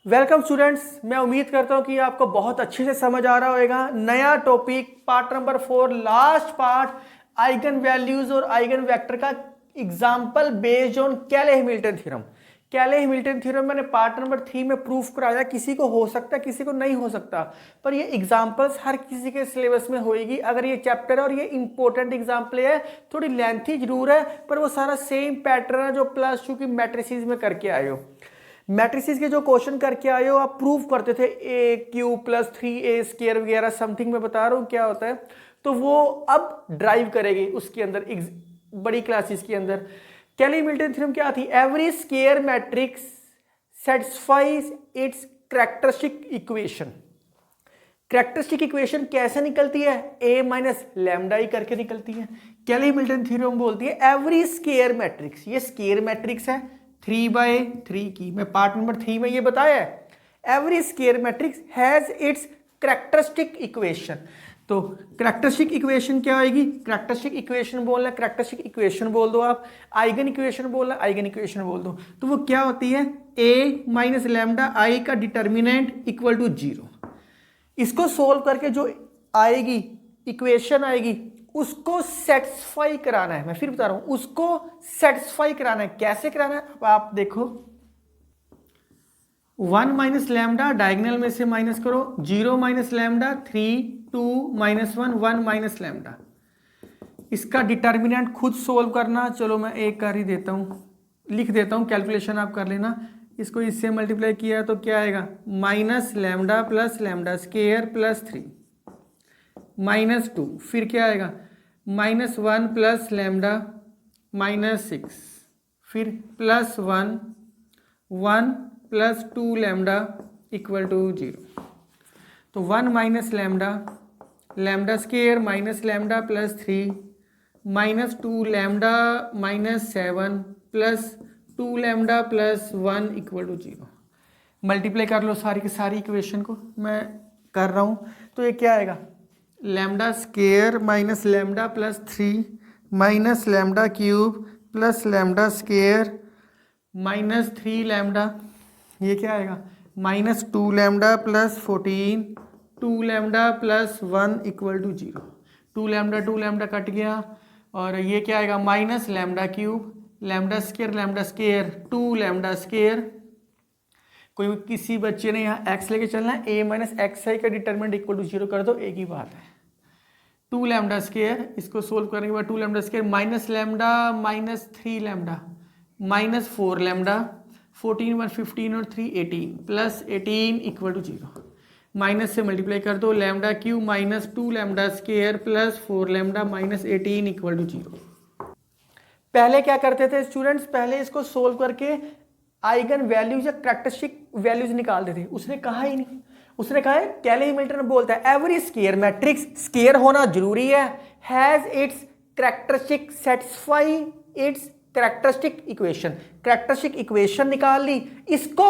Welcome students, मैं उम्मीद करता हूं कि आपको बहुत अच्छे से समझ आ रहा होगा। नया topic part number 4 last part eigen values और आइगन वेक्टर का example based on Cayley Hamilton theorem. Cayley Hamilton theorem मैंने पार्ट नंबर 3 में प्रूफ कराया। किसी को हो सकता है, किसी को नहीं हो सकता, पर ये एग्जांपल्स हर किसी के सिलेबस में होएगी। अगर ये चैप्टर है और ये इंपॉर्टेंट एग्जांपल है, थोड़ी लेंथी जरूर है, पर वो सारा सेम पैटर्न है जो प्लस 2 की मैट्रिसेस में करके आए हो। मैट्रिसेस के जो क्वेश्चन करके आए हो आप प्रूव करते थे ए क्यू प्लस 3a² वगैरह समथिंग मैं बता रहा हूँ क्या होता है, तो वो अब ड्राइव करेगी उसके अंदर बड़ी क्लासेस के अंदर। कैले-हैमिल्टन थ्योरम क्या थी? Every square matrix satisfies its characteristic equation. Characteristic equation कैसे निकलती है? a माइनस लैम्डा ई करके निकलती है। कैले-हैमिल्टन थ्योरम बोलती है एवरी स्क्वायर मैट्रिक्स, ये स्क्वायर मैट्रिक्स है 3/3 की, मैं पार्ट नंबर 3 में ये बताया है। Every square matrix has it's characteristic equation. तो कैरेक्टरिस्टिक इक्वेशन क्या होगी? कैरेक्टरिस्टिक इक्वेशन बोलना, कैरेक्टरिस्टिक इक्वेशन बोल दो आप। आइगन इक्वेशन बोलना, आइगन इक्वेशन बोल दो। तो वो क्या होती है? a माइनस लैम्डा आई का डिटर्मिनेंट इक्वल टू 0। इसको सोल्व करके जो आएगी इक्वेशन आएगी उसको सेटिस्फाई कराना है। मैं फिर बता रहा हूं, उसको सेटिस्फाई कराना है। कैसे कराना है? अब आप देखो, 1 माइनस लैम्डा डायगोनल में से माइनस करो, 0 minus lambda 3 2 minus 1 1 minus lambda. इसका डिटर्मिनेंट खुद सोल्व करना। चलो मैं एक कर ही देता हूं, लिख देता हूं, कैलकुलेशन आप कर लेना। इसको इससे मल्टीप्लाई किया तो क्या आएगा? Minus lambda plus lambda square plus 3 minus 2, फिर क्या आएगा? माइनस 1 प्लस लैम्डा माइनस 6, फिर plus 1 1 plus 2 lambda equal to 0। तो 1 minus lambda lambda square minus lambda plus 3 minus 2 lambda minus 7 plus 2 lambda plus 1 equal to 0। Multiply कर लो सारी की सारी इक्वेशन को, मैं कर रहा हूँ। तो ये क्या आएगा? Lambda square minus lambda plus 3 minus lambda cube plus lambda square minus 3 lambda, ये क्या आएगा? Minus 2 lambda plus 14 2 lambda plus 1 equal to 0। 2 lambda cut गया और ये क्या आएगा? Minus lambda cube lambda square 2 lambda square. कोई किसी बच्चे ने यहाँ x लेके चलना है, a माइनस एक्स आई का डिटरमिनेंट इक्वल टू 0 कर दो, एक ही बात है। 2 लैम्डा स्क्वायर, इसको सोल्व करने के बाद 2 lambda square minus lambda minus 3 lambda minus 4 lambda 14 1 15 और 3 18 प्लस 18 इक्वल टू 0। माइनस से मल्टीप्लाई कर दो, lambda cube minus 2 lambda square plus 4 lambda minus 18 equal to 0। पहले क्या करते थे स्टूडेंट्स? पहले इसको सोल्व करके आइगन वैल्यूज या कैरेक्टरिस्टिक वैल्यूज निकालते थे। उसने कहा ही नहीं, उसने कहा है कैले-हैमिल्टन बोलता है एवरी स्क्वायर मैट्रिक्स, स्क्वायर होना जरूरी है, has its characteristic satisfy it's characteristic equation. Characteristic equation निकाल ली, इसको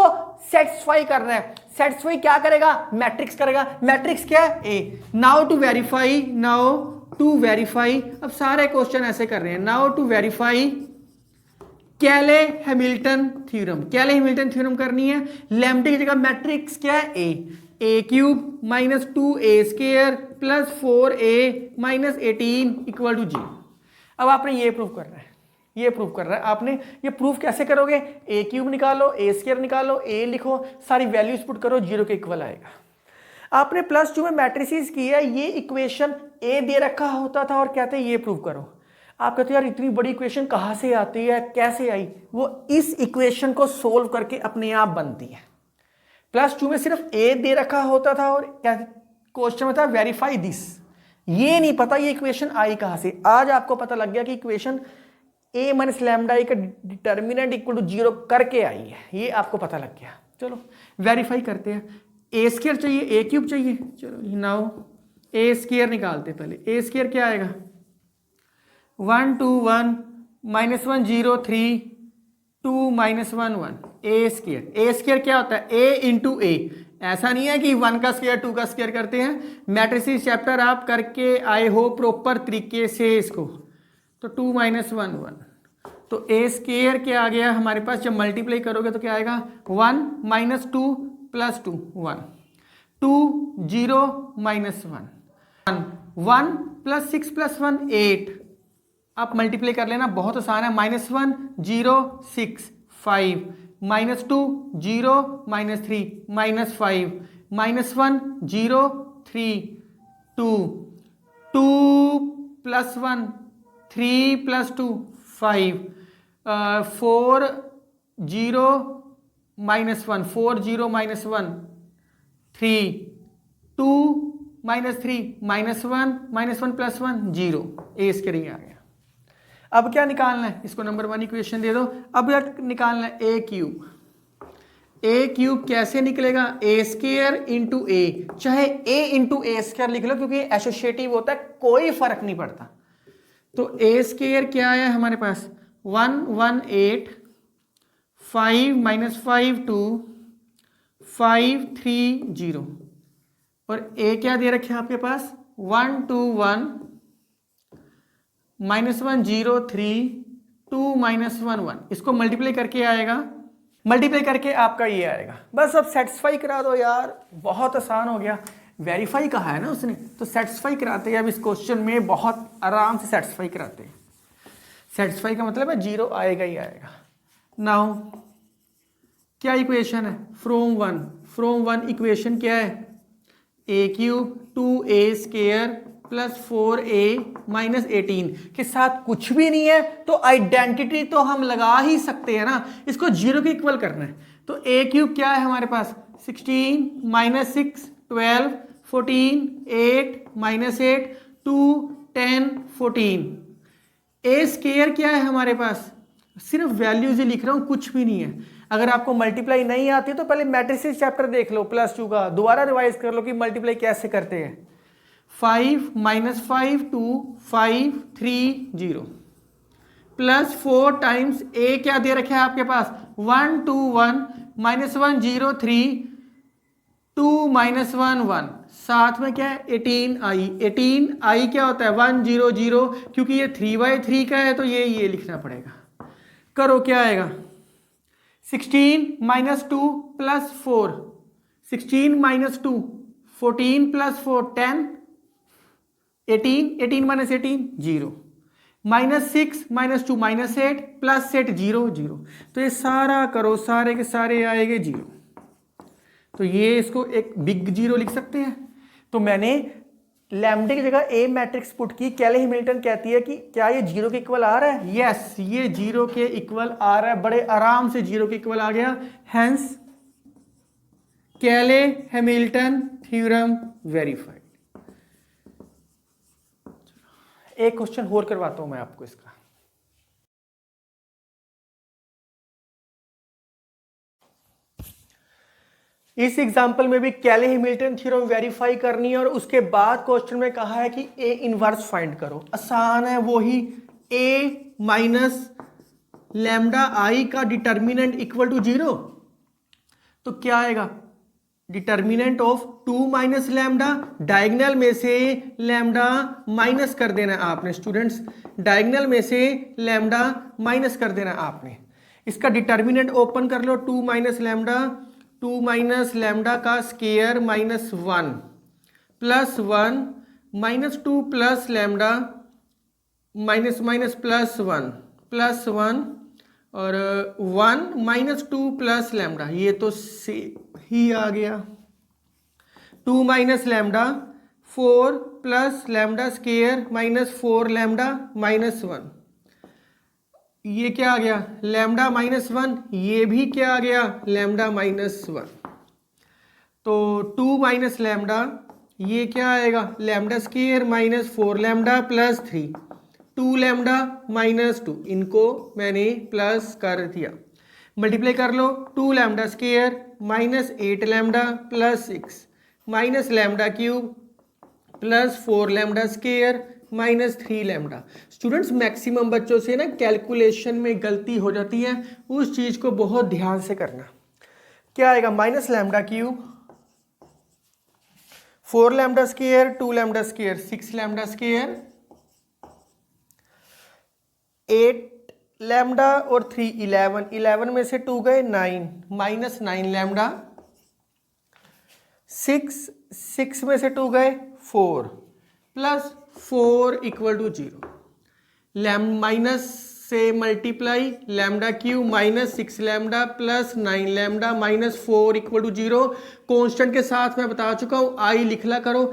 सेटिस्फाई करना है। सेटिस्फाई क्या करेगा? मैट्रिक्स करेगा। मैट्रिक्स क्या है? ए। नाउ टू वेरीफाई, अब सारे क्वेश्चन ऐसे कर रहे हैं। Now to verify Cayley Hamilton theorem. Cayley Hamilton theorem करनी है। लैम्डा की जगह मैट्रिक्स क्या है? A cube minus 2a square plus 4a minus 18 equal to 0। अब आपने ये प्रूव करना है, ये प्रूव कर रहा है आपने। ये प्रूफ कैसे करोगे? ए क्यूब निकालो, ए स्क्वायर निकालो, ए लिखो, सारी वैल्यूज पुट करो, 0 के इक्वल आएगा। आपने प्लस 2 में मैट्रिसेस की है, ये इक्वेशन ए दे रखा होता था और कहते हैं ये प्रूव करो। आप कहते हो यार इतनी बड़ी इक्वेशन कहाँ से आती है, कैसे आई? वो इस इक्वेशन को सोल्व करके अपने आप बनती है। प्लस 2 में सिर्फ ए दे रखा होता था और क्या क्वेश्चन में था वेरीफाई दिस। ये नहीं पता ये इक्वेशन आई कहाँ से। आज आपको पता लग गया कि इक्वेशन ए माइनस लैम्डा का डिटर्मिनेंट इक्वल टू 0 करके आई है, ये आपको पता लग गया। चलो वेरीफाई करते हैं। ए स्क्वायर चाहिए, ए क्यूब चाहिए, चलो नाउ ए स्क्वायर निकालते हैं। पहले ए स्क्वायर क्या आएगा? 1 2 1 माइनस 1 0 3 2 माइनस 1 1 ए स्क्वायर। ए स्क्वायर क्या होता है? ए इंटू ए। ऐसा नहीं है कि 1 का स्क्वायर 2 का स्क्वायर करते हैं। मैट्रिसेस चैप्टर आप करके आए हो प्रॉपर तरीके से इसको। तो 2 माइनस 1 1, तो ए स्क्वायर क्या आ गया हमारे पास? जब मल्टीप्लाई करोगे तो क्या आएगा? 1 minus 2 plus 2 1, 2 0 minus 1, 1 plus 6 plus 1 8, आप मल्टीप्लाई कर लेना, बहुत आसान है। -1 0 6 5, -2 0 -3 -5, -1 0 3 2, 2 प्लस 1 3 प्लस 2 5, 4 0 -1 4 0 -1 3, 2 -3 -1 प्लस 1 0, ए स्क्वायर आ गया। अब क्या निकालना है, इसको नंबर 1 इक्वेशन दे दो। अब क्या निकालना है, ए क्यूब। ए क्यूब कैसे निकलेगा, ए स्क्वायर इंटू ए, चाहे ए इंटू ए स्क्वायर लिख लो क्योंकि एसोसिएटिव होता है, कोई फर्क नहीं पड़ता। तो ए स्क्वायर क्या है हमारे पास, 118 5 -5 2 5 3 0, और ए क्या दे रखे हैं आपके पास, 1 2 1 -1 0 3 2 -1 1, इसको मल्टीप्लाई करके आएगा, मल्टीप्लाई करके आपका ये आएगा। बस अब सेटिस्फाई करा दो यार, बहुत आसान हो गया। वेरीफाई कहा है ना उसने, तो सेटिस्फाई कराते हैं। अब इस क्वेश्चन में बहुत आराम से सेटिस्फाई कराते हैं। सेटिस्फाई का मतलब है 0 आएगा ही आएगा। नाउ क्या इक्वेशन है, फ्रॉम वन इक्वेशन क्या है, A cube 2a square plus 4a minus 18 के साथ कुछ भी नहीं है, तो आइडेंटिटी तो हम लगा ही सकते हैं ना, इसको 0 के इक्वल करना है। तो a क्यूब क्या है हमारे पास, 16 -6 12 14 8 -8 2 10 14। a स्क्वायर क्या है हमारे पास, सिर्फ वैल्यूज ही लिख रहा हूं, कुछ भी नहीं है। अगर आपको मल्टीप्लाई नहीं आती तो पहले मैट्रिसेस चैप्टर देख लो +2 का, दोबारा रिवाइज कर लो कि मल्टीप्लाई कैसे करते हैं। 5 -5 2 5 3 0 प्लस 4 टाइम्स ए क्या दे रखे है आपके पास, 1 2 1 -1 0 3 2 -1 1, साथ में क्या है 18i। 18i क्या होता है 1 0 0, क्योंकि ये 3/3 का है तो ये लिखना पड़ेगा। करो क्या आएगा, 16 -2 प्लस 4, 16 -2 14 प्लस 4 10, 18 18 -18 0, -6 -2 -8 प्लस 8 0 0, तो ये सारा करो, सारे के सारे आएंगे 0। तो ये इसको एक बिग 0 लिख सकते हैं। तो मैंने लैम्डे की जगह ए मैट्रिक्स पुट की, कैले हैमिल्टन कहती है कि क्या ये 0 के इक्वल आ रहा है, यस ये 0 के इक्वल आ रहा है, बड़े आराम से 0 के इक्वल आ गया, हेंस कैले हैमिल्टन थ्योरम वेरीफाइड। एक क्वेश्चन और करवाता हूं मैं आपको इसका। इस एग्जाम्पल में भी कैले हैमिल्टन थ्योरम वेरीफाई करनी है, और उसके बाद क्वेश्चन में कहा है कि ए इनवर्स फाइंड करो। आसान है, वो ही ए माइनस लैम्डा आई का डिटर्मिनेंट इक्वल टू 0। तो क्या आएगा, determinant of 2 minus lambda, diagonal में से लैम्डा माइनस कर देना आपने स्टूडेंट्स, डायगोनल में से लैम्डा माइनस कर देना आपने। इसका डिटर्मिनेंट ओपन कर लो, 2 माइनस लैम्डा, 2 माइनस लैम्डा का square -1 plus 1 -2 plus lambda minus minus +1 plus 1 और 1 -2 प्लस लैम्डा, ये तो से ही आ गया। 2 minus lambda 4 plus lambda square -4 lambda -1, ये क्या आ गया लैम्डा -1, ये भी क्या आ गया लैम्डा -1। तो 2 माइनस लैम्डा, ये क्या आएगा lambda square -4 lambda plus 3, 2 lambda -2, इनको मैंने प्लस कर दिया। मल्टीप्लाई कर लो, 2 lambda square -8 lambda plus 6 minus lambda cube plus 4 lambda square -3 lambda. Students maximum बच्चों से ना कैलकुलेशन में गलती हो जाती है, उस चीज को बहुत ध्यान से करना। क्या आएगा minus lambda cube 4 lambda square 2 lambda square 6 lambda square 8 lambda और 3 11, 11 में से 2 गए 9 -9 लैम्डा 6 में से 2 गए 4 प्लस 4 इक्वल टू 0, माइनस से multiply lambda cube minus 6 lambda plus 9 lambda minus 4 equal to 0। Constant के साथ मैं बता चुका हूँ आई लिखला करो,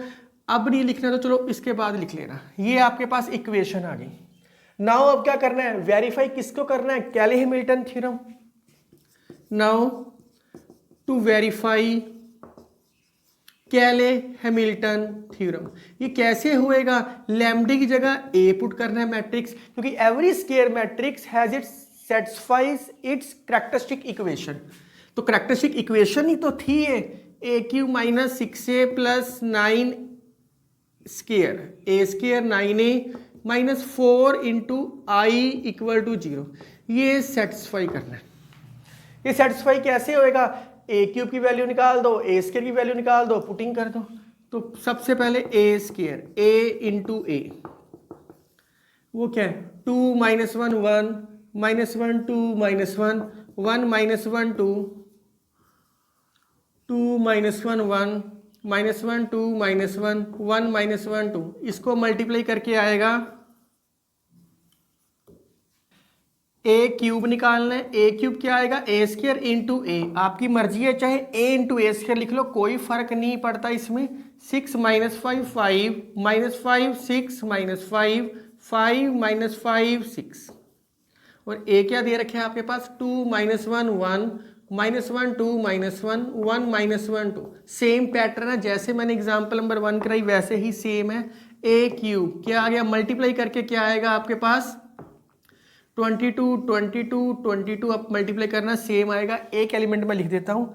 अब नहीं लिखना तो चलो इसके बाद लिख लेना। ये आपके पास इक्वेशन आ गई। नाउ अब क्या करना है, वेरीफाई किसको करना है, Cayley Hamilton theorem. Now to verify Cayley Hamilton theorem, ये कैसे होएगा, लैम्डे की जगह ए पुट करना है मैट्रिक्स, क्योंकि every square matrix has its satisfies its characteristic equation. तो कैरेक्टरिस्टिक इक्वेशन ही तो थी ये, A cube minus 6a plus 9 square, A square 9a minus 4 into I equal to 0, ये सेटिस्फाई करना है। ये सेटिस्फाई कैसे होएगा, ए क्यूब की वैल्यू निकाल दो, ए स्केयर की वैल्यू निकाल दो, पुटिंग कर दो। तो सबसे पहले ए स्केयर, ए इंटू ए, वो क्या है 2 minus 1 1 minus 1 2 minus 1 1 minus 1 2 2 minus 1 1 minus 1 2 minus 1 1 minus 1 2, इसको मल्टीप्लाई करके आएगा ए क्यूब निकालना है। ए क्यूब क्या आएगा, ए स्क्वायर इंटू ए, आपकी मर्जी है चाहे ए इंटू ए स्क्वायर लिख लो, कोई फर्क नहीं पड़ता इसमें। 6 माइनस 5 5 माइनस 5 6 माइनस 5 5 माइनस 5 6, और ए क्या दे रखे हैं आपके पास 2 minus 1 1 minus 1 2 minus 1 1 minus 1 2। Same pattern है, जैसे मैंने एग्जाम्पल नंबर 1 कराई वैसे ही सेम है। ए क्यूब क्या आ गया, मल्टीप्लाई करके क्या आएगा आपके पास 22 22 22, अब मल्टीप्लाई करना सेम आएगा। एक एलिमेंट में लिख देता हूं,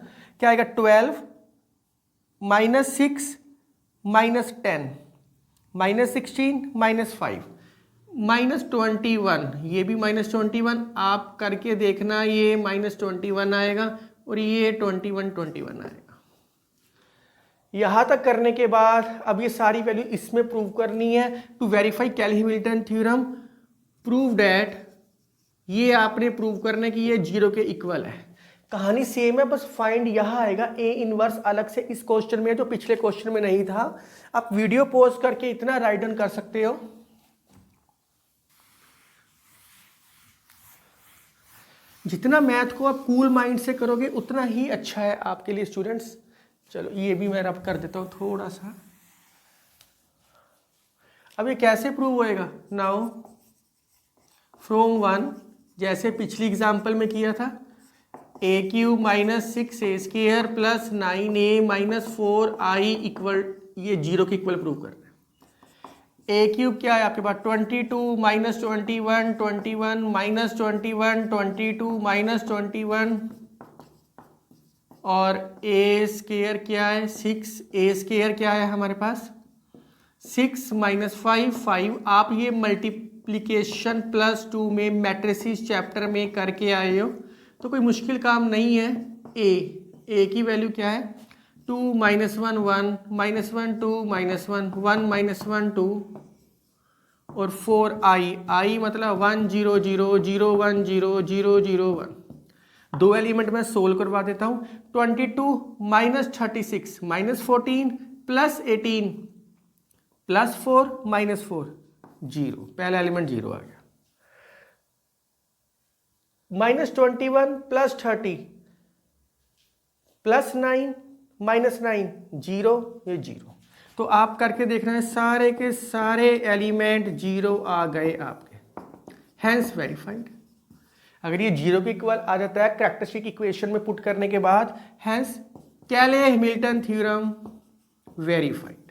क्या आएगा 12 minus 6 minus 10 minus 16 minus 5 minus 21, ये भी माइनस 21, आप करके देखना, ये माइनस 21 आएगा और ये 21 आएगा। यहां तक करने के बाद अब ये सारी वैल्यू इसमें प्रूव करनी है। To verify Cayley Hamilton theorem, prove that, ये आपने प्रूव करना कि ये 0 के इक्वल है। कहानी सेम है, बस फाइंड यहां आएगा, ए इनवर्स अलग से इस क्वेश्चन में है जो पिछले क्वेश्चन में नहीं था। आप वीडियो पॉज करके इतना राइट डाउन कर सकते हो। जितना मैथ को आप कूल माइंड से करोगे उतना ही अच्छा है आपके लिए स्टूडेंट्स। चलो ये भी मैं रब कर देता हूं थोड़ा सा। अब ये कैसे प्रूव होएगा, नाउ फ्रॉम 1, जैसे पिछली एग्जाम्पल में किया था, A cube minus 6a square plus 9a minus 4i equal, ये 0 के इक्वल प्रूव करना है। ए क्यूब क्या है आपके पास 22 माइनस 21 21 माइनस 21 22 माइनस 21, और ए स्क्वायर क्या है 6, ए स्क्वायर क्या है हमारे पास 6 माइनस 5 5। आप ये मल्टीप्लिकेशन प्लस 2 में मैट्रिसेस चैप्टर में करके आए हो तो कोई मुश्किल काम नहीं है। ए की वैल्यू क्या है 2 माइनस 1 1 माइनस 1 2 माइनस 1 1 माइनस 1 2, और 4i मतलब 1 0 0 0 1 0 0 0 1। दो एलिमेंट में सोल्व करवा देता हूं। 22 minus 36 minus 14 plus 18 plus 4 minus 4 0, पहला एलिमेंट 0 आ गया। माइनस 21 प्लस 30 प्लस 9 माइनस 9 0, ये 0। तो आप करके देख रहे हैं सारे के सारे एलिमेंट 0 आ गए आपके, हैंस वेरीफाइड। अगर ये 0 के इक्वल आ जाता है कैरेक्टरिस्टिक इक्वेशन में पुट करने के बाद, हैंस कैले हैमिल्टन थ्योरम वेरीफाइड।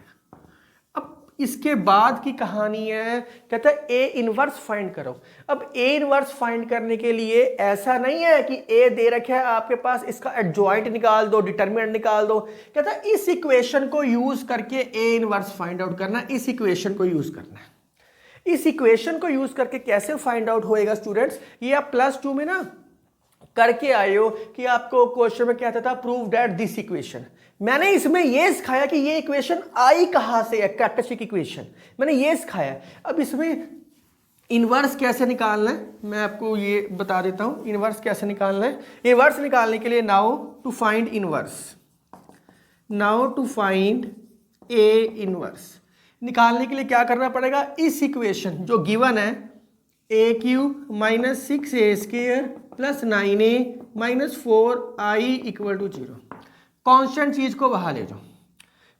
इसके बाद की कहानी है, कहता है ए इनवर्स फाइंड करो। अब ए इनवर्स फाइंड करने के लिए ऐसा नहीं है कि ए दे रखा है आपके पास, इसका एडजॉइंट निकाल दो, डिटरमिनेंट निकाल दो। कहता है इस इक्वेशन को यूज करके ए इनवर्स फाइंड आउट करना, इस इक्वेशन को यूज करना है। इस इक्वेशन को यूज करके कैसे फाइंड आउट होएगा स्टूडेंट्स, ये आप +2 में ना करके आए हो कि आपको क्वेश्चन में क्या था, प्रूव दैट दिस इक्वेशन। मैंने इसमें यह सिखाया कि ये इक्वेशन आई कहां से है, कैरेक्टरिस्टिक इक्वेशन मैंने ये सिखाया। अब इसमें इनवर्स कैसे निकालना है मैं आपको ये बता देता हूं। इनवर्स कैसे निकालना है, इनवर्स निकालने के लिए now to find inverse, now to find A inverse, निकालने के लिए क्या करना पड़ेगा, इस इक्वेशन जो गिवन है A cube minus 6a² plus 9a minus 4i equal to 0, constant चीज़ को वहाँ ले जाओ,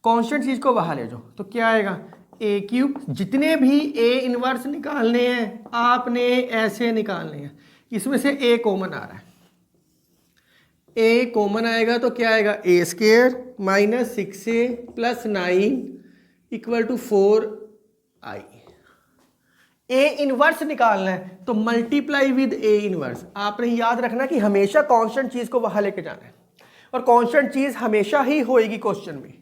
कॉन्स्टेंट चीज़ को वहाँ ले जाओ, तो क्या आएगा ए क्यूब, जितने भी ए इनवर्स निकालने हैं आपने ऐसे निकालने हैं, इसमें से ए कॉमन आ रहा है, ए कॉमन आएगा तो क्या आएगा a² minus 6a plus 9 equal to 4i। A inverse निकालना है तो मल्टीप्लाई विद ए इनवर्स, आपने याद रखना कि हमेशा कांस्टेंट चीज को वहां लेके जाना है और कांस्टेंट चीज हमेशा ही होएगी क्वेश्चन में।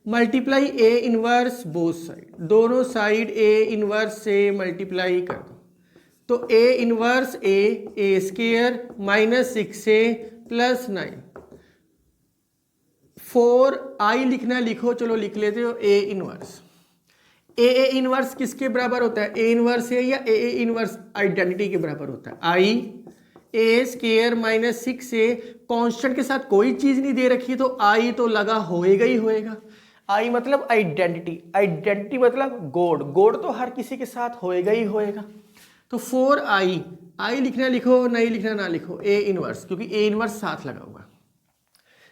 Multiply A inverse both side, दोनों साइड ए इनवर्स से मल्टीप्लाई कर दो, तो A inverse a² minus 6a plus 9, 4i लिखना लिखो, चलो लिख लेते हो ए इनवर्स। ए इनवर्स किसके बराबर होता है, ए इनवर्स है या ए इनवर्स आइडेंटिटी के बराबर होता है, आई a² माइनस 6a, कांस्टेंट के साथ कोई चीज नहीं दे रखी तो आई तो लगा होएगा ही होएगा, आई मतलब आइडेंटिटी, आइडेंटिटी मतलब गोड, गोड तो हर किसी के साथ होएगा ही होएगा, तो 4i, आई लिखना लिखो, नहीं लिखना ना लिखो, ए इनवर्स, क्योंकि ए इनवर्स साथ लगा हुआ।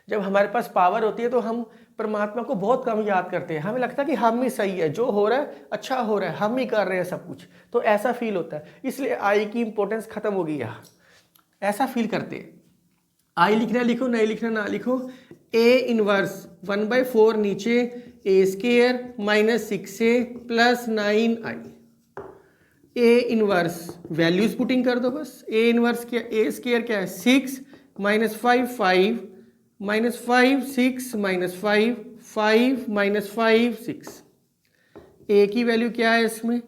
जब हमारे पास पावर होती है तो हम परमात्मा को बहुत कम याद करते हैं, हमें लगता है कि हम ही सही है, जो हो रहा है अच्छा हो रहा है, हम ही कर रहे हैं सब कुछ, तो ऐसा फील होता है, इसलिए आई की इंपॉर्टेंस खत्म हो गई यहाँ, ऐसा फील करते हैं। आई लिखना लिखो, नहीं लिखना ना लिखो, ए इनवर्स 1/4 नीचे a² minus 6a plus 9i, A inverse values putting कर दो बस, ए इनवर्स क्या, a² क्या है 6 माइनस 5 5 माइनस 5 6 माइनस 5 5 माइनस 5 6, ए की वैल्यू क्या है इसमें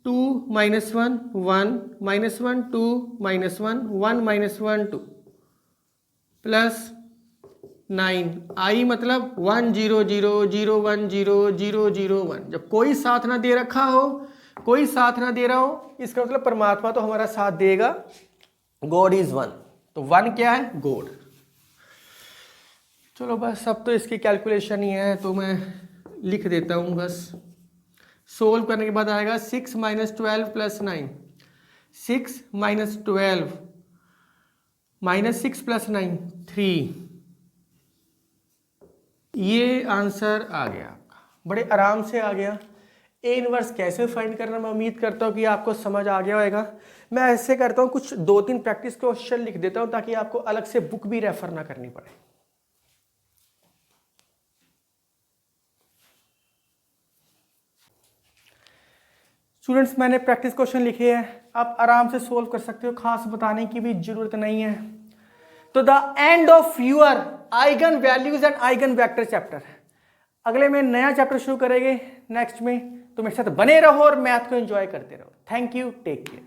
2 minus 1 1 minus 1 2 minus 1 1 minus 1 2 plus 9, आई मतलब 1 0 0 0 1 0 0 0 1, जब कोई साथ ना दे रखा हो, कोई साथ ना दे रहा हो, इसका मतलब परमात्मा तो हमारा साथ देगा, गॉड इज 1, तो 1 क्या है गॉड। चलो बस सब तो इसकी कैलकुलेशन ही है, तो मैं लिख देता हूँ बस, सोल्व करने के बाद आएगा 6 minus 12 plus 9, 6 minus 12 minus 6 plus 9 3, ये आंसर आ गया आपका, बड़े आराम से आ गया। ए इनवर्स कैसे फाइंड करना मैं उम्मीद करता हूँ कि आपको समझ आ गया होगा। मैं ऐसे करता हूँ, कुछ 2-3 प्रैक्टिस क्वेश्चन लिख देता हूँ ताकि आपको अलग से बुक भी रेफर ना करनी पड़े। स्टूडेंट्स मैंने प्रैक्टिस क्वेश्चन लिखे हैं, आप आराम से सोल्व कर सकते हो, खास बताने की भी जरूरत नहीं है। तो the end of your eigen values and eigen vector chapter, अगले में नया चैप्टर शुरू करेंगे नेक्स्ट में, तो मेरे साथ बने रहो और मैथ को एंजॉय करते रहो। Thank you, take care.